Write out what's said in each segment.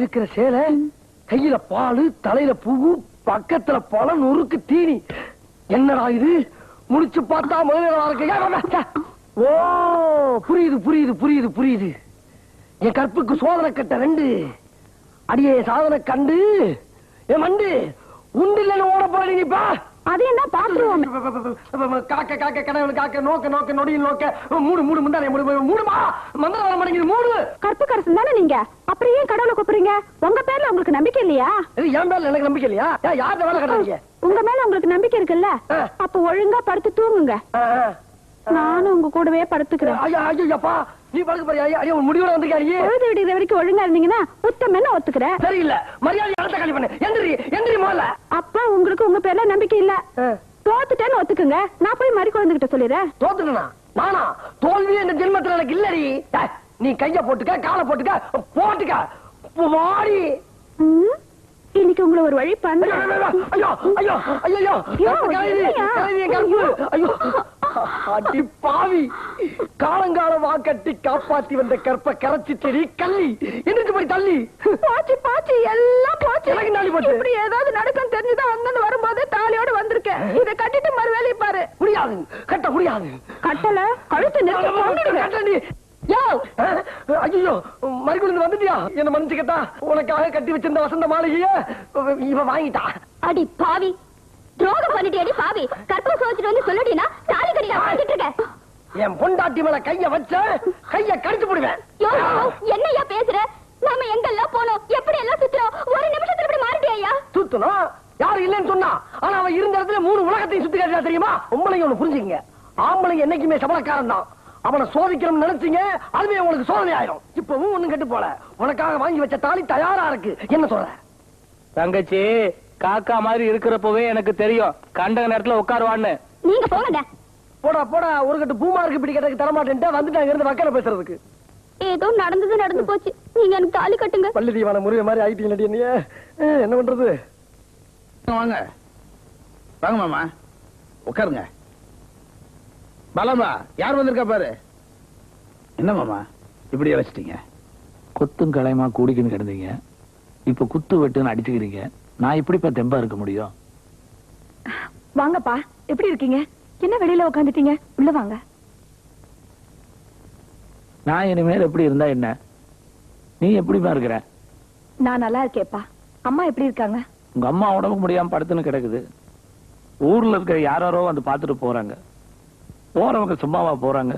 இருக்கிற சேலை, கையில பாலு, தலையில பூவு, பக்கத்துல பழம், நொறுக்கு தீனி. என்னடா இது? முடிச்சு பார்த்தா முதல்ல. ஓ, புரியுது புரியுது புரியுது புரியுது. என் கற்புக்கு சோதனை கட்ட 2 அடியே சாதனை கண்டு என் மண்டு உண்டு இல்லைன்னு ஓட போறீங்கப்பா. அது என்ன பாத்துருவோம். காக்க காக்க கனவு காக்க நோக்க நோக்க நொடியில் நோக்க மூடு மூடு முந்தானே மூடு மூடுமா மந்திர வர மாட்டேங்குது மூடு. கற்புக்கரசன் தானே நீங்க, அப்புறம் ஏன் கடவுளை கூப்பிடுறீங்க? உங்க பேர்ல உங்களுக்கு நம்பிக்கை இல்லையா? என் பேர்ல எனக்கு நம்பிக்கை இல்லையா? யார்கிட்ட வேலை கட்டுறீங்க? உங்க மேல உங்களுக்கு நம்பிக்கை இருக்குல்ல, அப்ப ஒழுங்கா படுத்து தூங்குங்க. நானும் உங்க கூடவே படுத்துக்கிறேன். ஐயா ஐயோப்பா, நீ படுக்க போறியா? ஐயா முடிவோட வந்திருக்காரு. பொழுது விடுகிற வரைக்கும் ஒழுங்கா இருந்தீங்கன்னா உத்தமன்னு ஒத்துக்கிறேன். சரியில்லை, மரியாதை இடத்த காலி பண்ணு. எந்திரி எந்திரி முதல்ல. அப்ப உங்களுக்கு உங்க பேர்ல நம்பிக்கை இல்ல, தோத்துட்டேன்னு ஒத்துக்குங்க. நான் போய் மறி குழந்தைகிட்ட சொல்லிடுறேன். தோத்துனா நானா? தோல்வி இந்த ஜென்மத்துல எனக்கு இல்லடி. நீ கைய போட்டுக்க, காலை போட்டுக்க, போட்டுக்க வாடி. இன்னைக்கு உங்களை ஒரு வழி பண்ண. ஐயோ ஐயோ ஐயோ ஐயோ அடி பாவி, காலங்காலமா கட்டி காப்பாத்தி வந்த கற்ப கரைச்சி செடி கள்ளி எந்திரிச்சு போய் தள்ளி. போச்சு போச்சு, எல்லாம் போச்சு. எனக்கு நாளி போச்சு. இப்படி ஏதாவது நடக்கும் தெரிஞ்சுதான் வந்து வரும்போது தாலியோட வந்திருக்கேன். இதை கட்டிட்டு மறு வேலையை பாரு. முடியாது, கட்ட முடியாது. கட்டல கழுத்து நெருக்கி. ஐயோ மறுக்குழுந்து வந்துட்டியா? என்ன மன்னிச்சுக்கட்டா, உனக்காக கட்டி வச்சிருந்த வசந்த மாளிகைய இவ வாங்கிட்டா. அடி பாவி, துரோகம் பண்ணிட்டு அடி பாவி. கற்பூரம் சோதிச்சுட்டு வந்து சொல்லிட்டீனா தாலி கட்டியா வாங்கிட்டு இருக்க. என் பொண்டாட்டி மேல கைய வச்ச கைய கடிச்சு போடுவேன். என்னையா பேசுற? நாம எங்கெல்லாம் போனோம், எப்படி எல்லாம் சுத்துறோம், ஒரு நிமிஷத்துல இப்படி மாறிட்டியா? சுத்தணும் யாரும் இல்லைன்னு சொன்னா, ஆனா அவன் இருந்த இடத்துல 3 உலகத்தையும் சுத்தி காட்டினா தெரியுமா? உங்களையும் ஒண்ணு புரிஞ்சுங்க, ஆம்பளைங்க என்னைக்குமே சபலக்காரன் தான். அவனை சோதிக்கணும்னு நினைச்சீங்க, அதுவே உங்களுக்கு சோதனை ஆயிடும். இப்பவும் ஒண்ணும் கெட்டு போல, உனக்காக வாங்கி வச்ச தாலி தயாரா இருக்கு. என்ன சொல்ற தங்கச்சி? காக்கா மாதிரி இருக்கிறப்பவே எனக்கு தெரியும் கண்ட நேரத்துல உட்காருவான்னு. நீங்க போங்க. போடா போடா, ஒரு கட்டு பூமா இருக்கு பிடிக்கிறதுக்கு தரமாட்டேன்ட்டு வந்துட்டாங்க இருந்து வக்கல பேசுறதுக்கு. ஏதோ நடந்தது நடந்து போச்சு, நீங்க எனக்கு தாலி கட்டுங்க. பள்ளி தீவான முருகை மாதிரி ஆயிட்டீங்க. நீ என்ன பண்றது? வாங்க வாங்க மாமா, உட்காருங்க. பலமா யார் வந்திருக்கா பாரு. என்ன மாமா இப்படி வச்சிட்டீங்க? குத்தும் கலைமா கூடிக்கின்னு கிடந்தீங்க, இப்ப குத்து வெட்டுன்னு அடிச்சுக்கிறீங்க. நான் இப்படிப்பா தெம்பா இருக்க முடியும்? வாங்கப்பா, எப்படி இருக்கீங்க? என்ன வெளியில உட்காந்துட்டீங்க? உள்ள வாங்க. நான் இனிமேல் எப்படி இருந்தா என்ன? நீ எப்படிமா இருக்கிற? நான் நல்லா இருக்கேப்பா. அம்மா எப்படி இருக்காங்க? உங்க அம்மா உடம்புக்கு முடியாம படுத்துன்னு கிடக்குது. ஊர்ல இருக்கிற யாரோ வந்து பாத்துட்டு போறாங்க. போறவங்க சும்மாவா போறாங்க?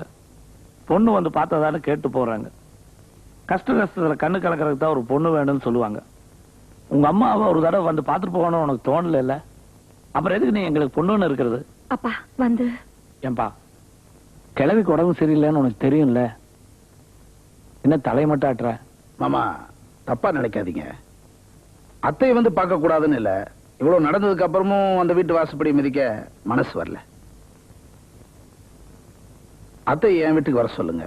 பொண்ணு வந்து பார்த்ததான்னு கேட்டு போறாங்க. கஷ்ட கஷ்டத்துல கண்ணு கலக்கிறதுக்கு தான் ஒரு பொண்ணு வேணும்னு சொல்லுவாங்க. உங்க அம்மாவை ஒரு தடவை வந்து பாத்துட்டு போகணும்னு உனக்கு தோணல இல்ல? அப்புறம் எதுக்கு நீ எங்களுக்கு பொண்ணுன்னு இருக்கிறது? அப்பா வந்து ஏன்பா, கிழவிக்கு உடம்பு சரியில்லைன்னு உனக்கு தெரியும்ல, என்ன தலை மட்டும் ஆட்டுற? மாமா தப்பா நினைக்காதீங்க. அத்தை வந்து பார்க்க கூடாதுன்னு இல்ல, இவ்வளவு நடந்ததுக்கு அப்புறமும் அந்த வீட்டு வாசப்படி மிதிக்க மனசு வரல. அத்தை என் வீட்டுக்கு வர சொல்லுங்க,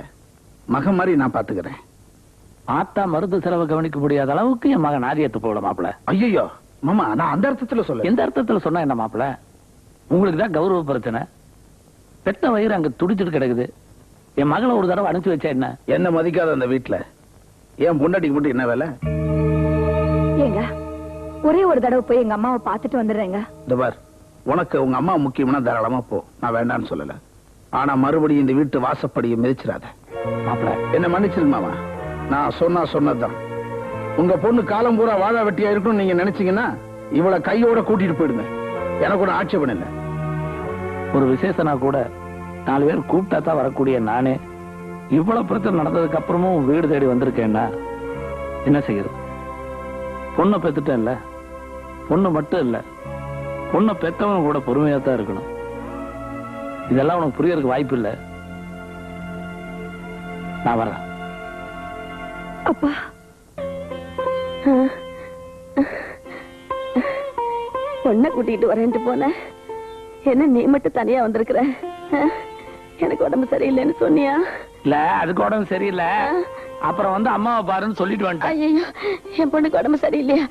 மகன் மாதிரி நான் பாத்துக்கிறேன். ஆத்தா மருந்து செலவு கவனிக்க முடியாத அளவுக்கு என் மகன் ஆதியத்து போட மாப்பிள. ஐயோ மாமா, நான் அந்த அர்த்தத்துல சொல்ல. எந்த அர்த்தத்துல சொன்னா என்ன மாப்பிள? உங்களுக்கு தான் கௌரவ பிரச்சனை. பெத்த வயிறு அங்க துடிச்சிட்டு கிடக்குது. என் மகளை ஒரு தடவை அனுப்பிச்சு வச்சா என்ன? என்ன மதிக்காத அந்த வீட்டுல என் பொண்டாட்டிக்கு மட்டும் என்ன வேலை? ஏங்க ஒரே ஒரு தடவை போய் எங்க அம்மாவை பாத்துட்டு வந்துடுறேங்க. இந்த பார், உனக்கு உங்க அம்மா முக்கியம்னா தாராளமா போ, நான் வேண்டான்னு சொல்லல. ஆனா மறுபடியும் இந்த வீட்டு வாசப்படியை மிதிச்சிடாத. மாப்பிள என்ன மன்னிச்சிருங்க மாமா, நான் சொன்னதுதான். உங்க பொண்ணு காலம் பூரா வாழ வெட்டியா இருக்கணும் நீங்க நினைச்சீங்கன்னா இவளை கையோட கூட்டிட்டு போயிடுங்க. எனக்கு ஒரு ஆட்சேபம் இல்லை. ஒரு விசேஷனா கூட 4 பேர் கூப்பிட்டா தான் வரக்கூடிய நானே இவ்வளவு பிரச்சனை நடந்ததுக்கு அப்புறமும் வீடு தேடி வந்திருக்கேன்னா என்ன செய்யறது? பொண்ணை பெத்துட்டேன் இல்ல, பொண்ணு மட்டும் இல்ல, பொண்ணை பெத்தவங்க கூட பொறுமையா தான் இருக்கணும். இதெல்லாம் உனக்கு புரியறதுக்கு வாய்ப்பு இல்லை. நான் வரேன். அப்பா பொண்ணை கூட்டிட்டு வரேன்ட்டு போன என்ன நீ மட்டும் தனியா வந்திருக்கிற? எனக்கு உடம்பு சரியில்லைன்னு சொன்னியா? இல்ல, அதுக்கு உடம்பு சரியில்லை. அப்புறம் வந்து அம்மாவை பாருன்னு சொல்லிட்டு வந்துட்டேன். ஐயோ, என் பொண்ணுக்கு உடம்பு சரியில்லையா?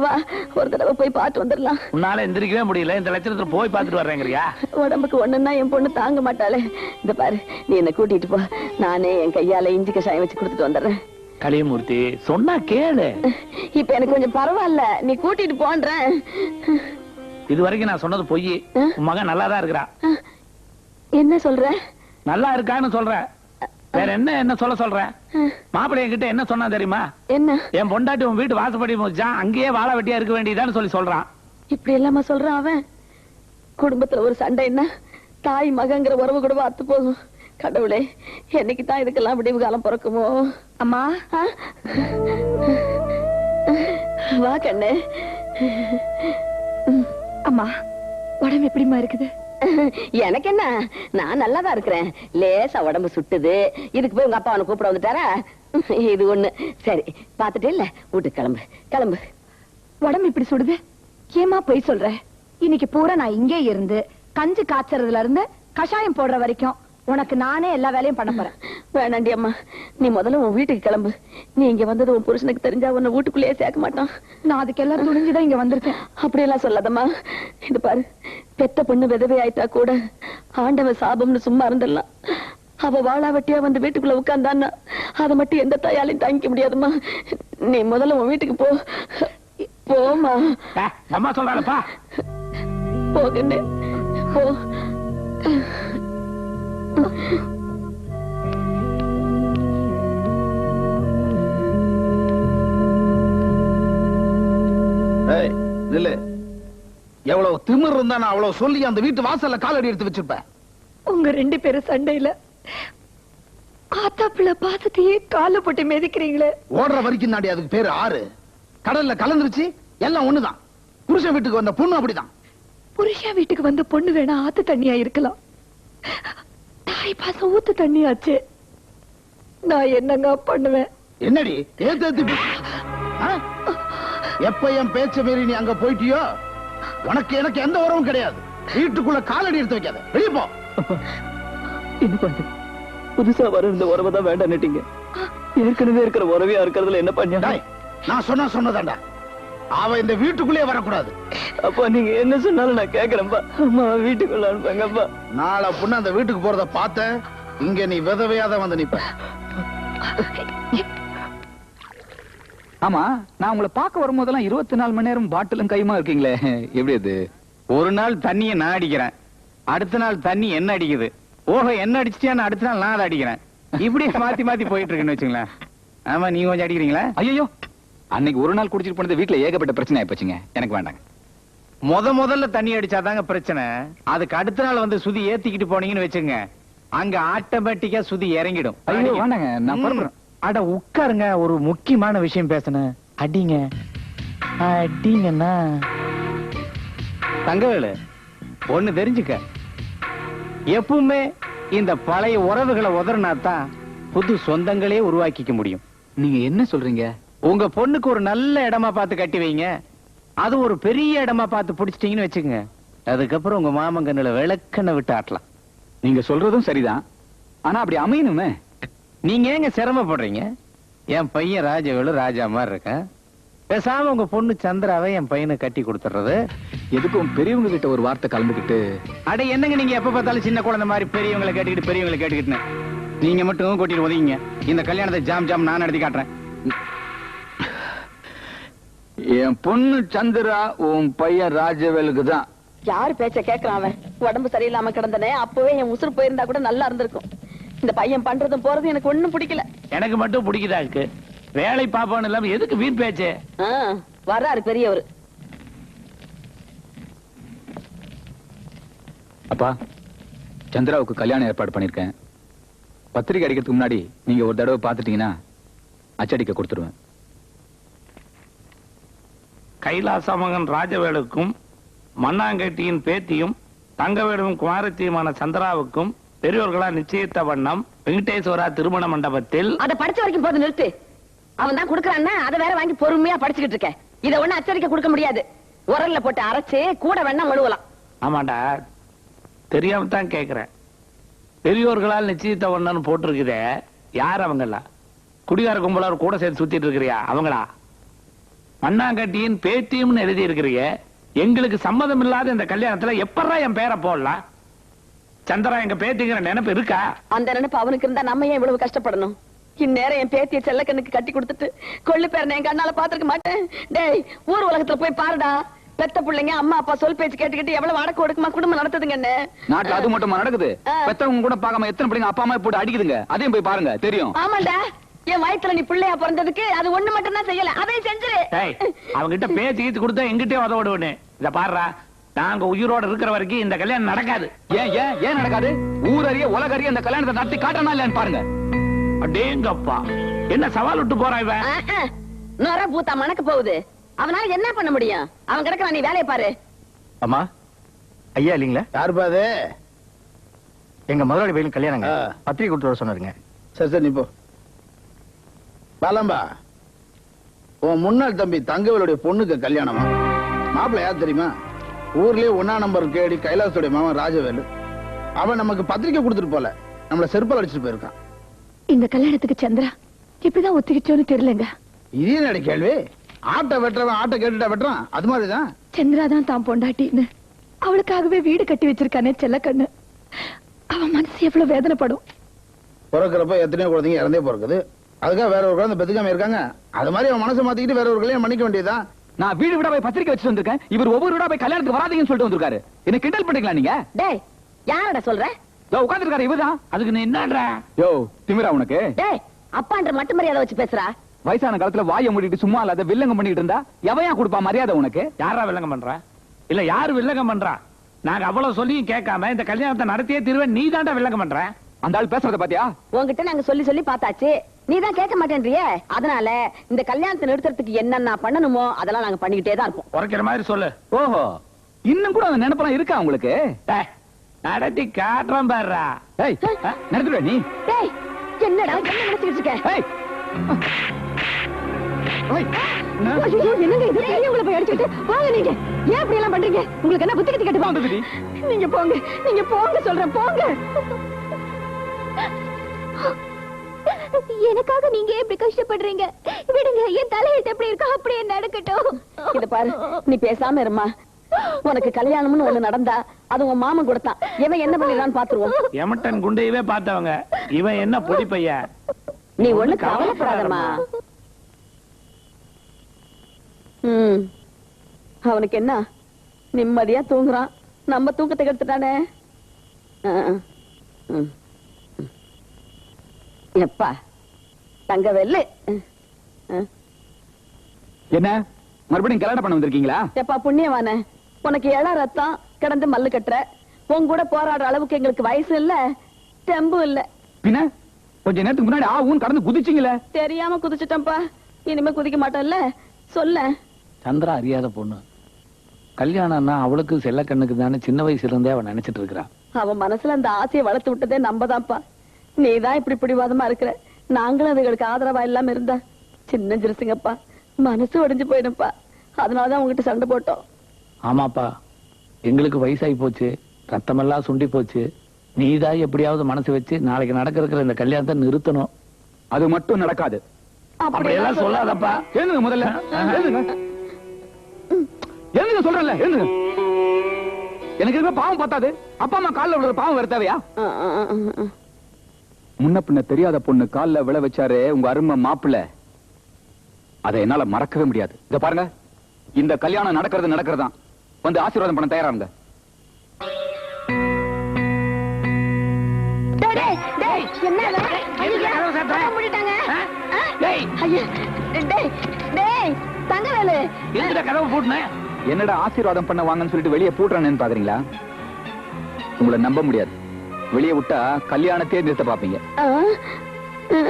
வா ஒரு தடவை போய் பார்த்து வந்துடலாம். உன்னால எந்திரிக்கவே முடியல, இந்த லட்சணத்துல போய் பார்த்துட்டு வர்றேங்கறியா? உடம்புக்கு ஒண்ணுன்னா என் பொண்ணு தாங்க மாட்டாளே. இந்த பாரு, நீ என்ன கூட்டிட்டு போ, நானே என் கையால இஞ்சி கஷாயம் வச்சு கொடுத்துட்டு வந்துடுறேன். கலியமூர்த்தி சொன்னா கேளு. இப்ப எனக்கு கொஞ்சம் பரவாயில்ல, நீ கூட்டிட்டு போன்ற. இது வரைக்கும் நான் சொன்னது பொய். உன் மகன் நல்லாதான் இருக்கிறா. என்ன சொல்ற? நல்லா இருக்கான்னு சொல்ற. வேற என்ன சொல்ற? மாப்பிள்ளை என்கிட்ட என்ன சொன்னா தெரியுமா? என்ன? என் பொண்டாட்டி உன் வீட்டு வாசப்படி முடிச்சான், அங்கேயே வாழ வெட்டியா இருக்க வேண்டியதான்னு சொல்றான். இப்படி எல்லாமா சொல்றான் அவன்? குடும்பத்துல ஒரு சண்டை என்ன, தாய் மகங்கிற உறவு கூட அத்து போகும். கடவுளே, என்னைக்கு தான் இதுக்கெல்லாம் விடிவு காலம் பிறக்குமோ? அம்மா, வா கண்ணு. அம்மா, உடம்பு எப்படிமா இருக்குது? எனக்கு என்ன, நான் நல்லாதான் இருக்கிறேன். லேசா உடம்பு சுட்டுது. இதுக்கு போய் உங்க அப்பா அவனை கூப்பிட வந்துட்டாரா? இது ஒண்ணு. சரி, பாத்துட்டே இல்ல, வீட்டுக்கு கிளம்பு கிளம்பு. உடம்பு இப்படி சுடுது, ஏமா போய் சொல்ற? இன்னைக்கு பூரா நான் இங்கே இருந்து கஞ்சி காய்ச்சறதுல இருந்து கஷாயம் போடுற வரைக்கும் உனக்கு நானே எல்லா வேலையும் பண்ண போறேன். வேணாண்டி அம்மா, நீ முதல்ல உன் வீட்டுக்கு கிளம்பு. நீ இங்க வந்தது உன் புருஷனுக்கு தெரிஞ்சா உன்னை வீட்டுக்குள்ளேயே சேர்க்க மாட்டான். நான் அதுக்கெல்லாம் துணிஞ்சுதான் இங்க வந்திருக்கேன். அப்படியெல்லாம் சொல்லாதம்மா. இது பாரு, பெத்த பொண்ணு விதவை ஆயிட்டா கூட ஆண்டவன் சாபம்னு சும்மா இருந்துடலாம். அவ வாழா வெட்டியா வந்து வீட்டுக்குள்ள உட்கார்ந்தான்னா அதை மட்டும் எந்த தாயாலையும் தாங்கிக்க முடியாதுமா. நீ முதல்ல உன் வீட்டுக்கு போ. போமா. அம்மா சொல்றாளப்பா. போகண்ணே, போ. எவ்வளவு திமிர் இருந்தா நான் அவ்வளவு சொல்லி அந்த வீட்டு வாசல்ல காலடி எடுத்து வச்சிருப்பேன். உங்க 2 பேரும் சண்டையில ஆத்தாப்புல பாசத்தையே கால போட்டு மிதிக்கிறீங்களே. ஓடுற வரைக்கும் தாண்டி அதுக்கு பேரு ஆறு. கடல்ல கலந்துருச்சு, எல்லாம் ஒண்ணுதான். புருஷன் வீட்டுக்கு வந்த பொண்ணு அப்படிதான். புருஷன் வீட்டுக்கு வந்த பொண்ணு வேணா ஆத்து தண்ணியா இருக்கலாம், தாய் பாசம் ஊத்து தண்ணியாச்சு. நான் என்னங்க பண்ணுவேன்? என்னடி ஏத்து எப்ப என் பேச்ச மீறி நீ அங்க போயிட்டியோ உனக்கு எனக்கு எந்த உறவும் கிடையாது. வீட்டுக்குள்ள காலடி எடுத்து வைக்காத, வெளியே போ. என்ன பண்ணு, புதுசா வர இந்த உறவை தான் வேண்டாம் நட்டீங்க. ஏற்கனவே இருக்கிற உறவையா இருக்கிறதுல என்ன பண்ண? நான் சொன்னதாண்டா, அவ இந்த வீட்டுக்குள்ளே வரக்கூடாது. அப்பா நீங்க என்ன சொன்னாலும் நான் கேக்குறேன்பா. அம்மா வீட்டுக்குள்ள அனுப்புங்கப்பா. நாளை பொண்ணு அந்த வீட்டுக்கு போறத பார்த்த இங்க நீ விதவையாதான் வந்து நிப்ப. ஆமா, நான் உங்களை பார்க்க வரும்போதெல்லாம் 24 மணி நேரம் பாட்டிலும் கையுமா இருக்கீங்களே, எப்படி அது? ஒரு நாள் தண்ணிய நான் அடிக்கிறேன், அடுத்த நாள் தண்ணி என்ன அடிக்குது. ஓஹோ, என்ன அடிச்சிட்டியா, அடுத்த நாள் நான் அதை அடிக்கிறேன். இப்படியே மாத்தி மாத்தி போயிட்டு இருக்குன்னு வச்சுங்களேன். ஆமா, நீங்க கொஞ்சம் அடிக்கிறீங்களா? ஐயோ, அன்னைக்கு ஒரு நாள் குடிச்சிட்டு போனது வீட்டுல ஏகப்பட்ட பிரச்சனை ஆயிப்போச்சுங்க. எனக்கு வேண்டாங்க. முதல்ல தண்ணி அடிச்சாதாங்க பிரச்சனை. அதுக்கு அடுத்த நாள் வந்து சுதி ஏத்திக்கிட்டு போனீங்கன்னு வச்சுங்க, அங்க ஆட்டோமேட்டிக்கா சுதி இறங்கிடும். ஐயோ வேண்டாங்க, நான் புறப்படுறேன். அட உட்காருங்க, ஒரு முக்கியமான விஷயம் பேசணும். அடிங்க அடிங்கன்னா தங்கவேலு, ஒண்ணு தெரிஞ்சுக்க, எப்பவுமே இந்த பழைய உறவுகளை உதறினாதான் புது சொந்தங்களே உருவாக்கிக்க முடியும். நீங்க என்ன சொல்றீங்க? உங்க பொண்ணுக்கு ஒரு நல்ல இடமா பார்த்து கட்டி வைங்க. அது ஒரு பெரிய இடமா பார்த்து பிடிச்சிட்டீங்கன்னு வச்சுக்கோங்க, அதுக்கப்புறம் உங்க மாமங்கண்ணுல விளக்கண்ண விட்டு ஆட்டலாம். நீங்க சொல்றதும் சரிதான், ஆனா அப்படி அமையணுமே. நீங்க ஏங்க சிரமப்படுறீங்க? என் பையன் ராஜவேலு ராஜா மாதிரி இருக்கேன். பேசாம உங்க பொண்ணு சந்திராவை என் பையனை கட்டி கொடுத்துறது. எதுக்கும் பெரியவங்க கிட்ட ஒரு வார்த்தை கலந்துக்கிட்டு. அட என்னங்க நீங்க எப்ப பார்த்தாலும் சின்ன குழந்தை மாதிரி பெரியவங்களை கேட்டுக்கிட்டு நீங்க மட்டும் கொட்டிட்டு ஒதுங்க. இந்த கல்யாணத்தை ஜாம் ஜாம் நான் நடத்தி காட்டுறேன். என் பொண்ணு சந்திரா உன் பையன் ராஜவேலுக்கு தான். யாரு பேச்ச கேக்குறான் அவன்? உடம்பு சரியில்லாம கிடந்தனே, அப்பவே என் உசுறு போயிருந்தா கூட நல்லா இருந்திருக்கும். இந்த பையன் பண்றதும் போறதும் எனக்கு ஒண்ணும் பிடிக்கல. எனக்கு மட்டும் பிடிக்குதா இருக்கு. வேலை பாப்பான்னு இல்லாம எதுக்கு வீண் பேச்சு? வர்றாரு பெரியவர். அப்பா, சந்திராவுக்கு கல்யாணம் ஏற்பாடு பண்ணிருக்கேன். பத்திரிகை அடிக்கிறதுக்கு முன்னாடி நீங்க ஒரு தடவை பாத்துட்டீங்கன்னா அச்சடிக்க கொடுத்துருவேன். கைலாச மகன் ராஜவேலுக்கும் மண்ணாங்கட்டியின் பேத்தியும் தங்கவேலும் குமாரத்தியுமான சந்திராவுக்கும் பெரியோர்களா நிச்சயித்த வண்ணம் வெங்கடேஸ்வரா திருமண மண்டபத்தில். அதை படிச்ச வரைக்கும் போது நிறுத்து. அவன் தான் கொடுக்கறான்னா அதை வேற வாங்கி பொறுமையா படிச்சுக்கிட்டு இருக்க. இதை ஒண்ணு அச்சடிக்க கொடுக்க முடியாது. உரல்ல போட்டு அரைச்சு கூட வேணா மழுவலாம். ஆமாண்டா, தெரியாம தான் கேக்குறேன். பெரியோர்களால் நிச்சயித்த வண்ணம் போட்டிருக்குதே, யார் அவங்களா? குடிகார கும்பலார் கூட சேர்த்து சுத்திட்டு இருக்கிறியா அவங்களா? மண்ணாங்கட்டியின் பேத்தியும் எழுதி இருக்கிறீங்க. எங்களுக்கு சம்மதம் இல்லாத இந்த கல்யாணத்துல எப்படா என் பேரை போடலாம்? சந்திரா எங்க பேத்திங்கிற நினைப்பு இருக்கா? அந்த நினைப்பு அவனுக்கு இருந்தா நம்ம ஏன் இவ்வளவு கஷ்டப்படணும்? இந்நேரம் என் பேத்திய செல்லக்கண்ணுக்கு கட்டி கொடுத்துட்டு கொள்ளு பேரனை என் கண்ணால பாத்துருக்க மாட்டேன். டேய், ஊர் உலகத்துல போய் பாருடா. பெத்த பிள்ளைங்க அம்மா அப்பா சொல் பேச்சு கேட்டுக்கிட்டு எவ்வளவு வடக்கு ஒடுக்குமா குடும்பம் நடத்துதுங்க. நாட்டுல அது மட்டுமா நடக்குது? பெத்தவங்க கூட பார்க்காம எத்தனை பிள்ளைங்க அப்பா அம்மா போட்டு அடிக்குதுங்க. அதையும் போய் பாருங்க, தெரியும். ஆமாண்டா, என் வயித்துல நீ பிள்ளையா பிறந்ததுக்கு அது ஒண்ணு மட்டும் தான் செய்யல, அதையும் செஞ்சிரு. அவங்க கிட்ட பேச்சு கீச்சு கொடுத்தா எங்கிட்டே உதவிடுவேன்னு. இத பாருடா, நாங்க உயிரோட இருக்கிற வரைக்கும் இந்த கல்யாணம் நடக்காது. ஏன் ஏன் ஏன் நடக்காது? ஊரறிய உலகறிய இந்த கல்யாணத்தை நடத்தி காட்டனா இல்லன்னு பாருங்க. அடேங்கப்பா, என்ன சவால் விட்டு போறான் இவன்? நொர பூத்தா மணக்க போகுது. அவனால என்ன பண்ண முடியும்? அவன் கிடக்குறான், நீ வேலையை பாரு. அம்மா, ஐயா இல்லீங்களா? யாருப்பா அது? எங்க முதலாளி பையன் கல்யாணங்க, பத்திரிகை கொடுத்து வர சொன்னாருங்க. சரி சரி, நீ போ. பாலம்பா, உன் முன்னாள் தம்பி தங்கவேலுடைய பொண்ணுக்கு கல்யாணமா? மாப்பிள்ளை யார் தெரியுமா? ஊர்லயே 1ஆம் நம்பர் கேடி கைலாசோடைய மாமன் ராஜவேலு. அவன் நமக்கு பத்திரிக்கை கொடுத்துட்டு போல, நம்மள செருப்பால் அடிச்சுட்டு போயிருக்கான். இந்த கல்யாணத்துக்கு சந்திரா இப்படிதான் ஒத்துக்கிச்சோன்னு தெரியலங்க. இது என்னடி கேள்வி? ஆட்டை வெட்டுறவன் ஆட்டை கேட்டுட்டா வெட்டுறான், அது மாதிரிதான். சந்திரா தான் தான் பொண்டாட்டின்னு அவளுக்காகவே வீடு கட்டி வச்சிருக்கானே செல்லக்கண்ணு. அவன் மனசு எவ்வளவு வேதனைப்படும். பிறக்கிறப்ப எத்தனையோ குழந்தைங்க இறந்தே பிறக்குது, அதுக்காக வேற ஒரு குழந்தை பெத்துக்காம இருக்காங்க. அது மாதிரி அவன் மனசை மாத்திக்கிட்டு வேற ஒரு கல்யாணம் பண்ணிக்க வேண்டியதுதான். நான் வீடு விட போய் பத்திரிக்கை வச்சு வந்திருக்கேன். இவர் ஒவ்வொரு வீடா போய் கல்யாணத்துக்கு வராதீங்கன்னு சொல்லிட்டு வந்திருக்காரு. என்ன கிண்டல் பண்ணிக்கலாம் நீங்க? டேய், யாரடா சொல்ற? யோ, உட்கார்ந்திருக்காரு இவர்தான். அதுக்கு நீ என்னன்ற? யோ, திமிரா உனக்கு? டேய், அப்பான்ற மட்டும் மரியாதை வச்சு பேசுறா. வயசான காலத்துல வாயை மூடிட்டு சும்மா இல்லாத வில்லங்கம் பண்ணிட்டு இருந்தா எவையா கொடுப்பா மரியாதை உனக்கு? யாரா வில்லங்கம் பண்றா? இல்ல யாரு வில்லங்கம் பண்றா? நாங்க அவ்வளவு சொல்லியும் கேட்காம இந்த கல்யாணத்தை நடத்தியே திருவேன், நீ தான்டா வில்லங்கம் பண்ற. அந்த ஆள் பேசுறத பாத்தியா? உன்கிட்ட நாங்க சொல்லி சொல்லி பார்த்தாச்சு, நீ தான் கேட்க மாட்டேன்றியே. அதனால இந்த கல்யாணத்தை நிறுத்துறதுக்கு என்னென்ன பண்ணணுமோ அதெல்லாம் நாங்க பண்ணிக்கிட்டே தான் இருப்போம். குறைக்கிற மாதிரி சொல்லு. ஓஹோ, இன்னும் கூட அந்த நினைப்பெல்லாம் இருக்கா உங்களுக்கு? டேய், நடத்தி காட்டுறோம் பாருடா. ஏய், நடத்துடுவ நீ? டேய், என்னடா என்ன நினைச்சிட்டு இருக்க? ஏய், ஏய், ஐயோ, என்னங்க இது? பெரியவங்களை போய் அடிச்சுட்டு வாங்க. நீங்க ஏன் இப்படி எல்லாம் பண்றீங்க? உங்களுக்கு என்ன புத்தி கிட்டி வாங்க கட்டு? திடி. நீங்க போங்க, நீங்க போங்க சொல்றேன், போங்க. எனக்காக நீங்க எப்படி கஷ்டப்படுறீங்க? விடுங்க, என் தலையெழுத்து எப்படி இருக்கா அப்படியே நடக்கட்டும். இத பாரு, நீ பேசாம இருமா. உனக்கு கல்யாணம்னு ஒண்ணு நடந்தா அது உன் மாமன் கொடுத்தான். இவன் என்ன பண்ணிடுறான்னு பாத்துருவோம். எமட்டன் குண்டையவே பார்த்தவங்க, இவன் என்ன பொடி பைய. நீ ஒண்ணு கவலைப்படாதம்மா. அவனுக்கு என்ன, நிம்மதியா தூங்குறான், நம்ம தூக்கத்தை கெடுத்துட்டானே. எப்பா தங்கவேலு, என்ன மறுபடியும் கல்யாணம் பண்ண வந்திருக்கீங்களா? எப்பா புண்ணியவானே, உனக்கு இள ரத்தம் கிடந்து மல்லு கட்டுற. உன் கூட போராடுற அளவுக்கு எங்களுக்கு வயசு இல்ல, தெம்பு இல்ல. பின்ன கொஞ்ச நேரத்துக்கு முன்னாடி ஊன் கடந்து குதிச்சிங்களே. தெரியாம குதிச்சிட்டேன்ப்பா, இனிமே குதிக்க மாட்டேன்ல. சொல்ல. சந்திரா அறியாத பொண்ணு, கல்யாணம்னா அவளுக்கு செல்லக்கண்ணுக்கு தானே சின்ன வயசுல இருந்தே அவன் நினைச்சிட்டு இருக்கிறான். அவன் மனசுல அந்த ஆசையை வளர்த்து விட்டதே நம்பதான்ப்பா. நீதான் இப்படி பிடிவாதமா இருக்கிற. நாங்களும் அதுகளுக்கு ஆதரவா இல்லாம இருந்தா சின்ன ஜிருசுங்கப்பா, மனசு உடைஞ்சு போயிடும்ப்பா. அதனாலதான் உங்ககிட்ட சண்டை போட்டோம். ஆமாப்பா, எங்களுக்கு வயசாகி போச்சு, ரத்தமெல்லாம் சுண்டி போச்சு. நீதான் எப்படியாவது மனசு வச்சு நாளைக்கு நடக்கிற இந்த கல்யாணத்தை நிறுத்தணும். அது மட்டும் நடக்காது. அப்படியெல்லாம் சொல்லாதப்பா. எழுந்துங்க முதல்ல, எழுந்துங்க. எழுந்துங்க சொல்றேன்ல, எழுந்துங்க. எனக்கு இருக்க பாவம் பார்த்தாது, அப்பா அம்மா காலில் விழுற பாவம் வேற தேவையா? முன்ன பின்ன தெரியாத பொண்ணு காலில் விழ வச்சாரு உங்க அருமை மாப்பிள்ள. அதை என்னால மறக்கவே முடியாது. இத பாருங்க, இந்த கல்யாணம் நடக்கிறதுதான். வந்து ஆசீர்வாதம் பண்ண தயாராங்க. என்னடா ஆசீர்வாதம் பண்ண வாங்கன்னு சொல்லிட்டு வெளியே பூட்டுறானேன்னு பாக்குறீங்களா? உங்களை நம்ப முடியாது. வெளியே விட்டா கல்யாணத்தையே நிறுத்த பாப்பீங்க.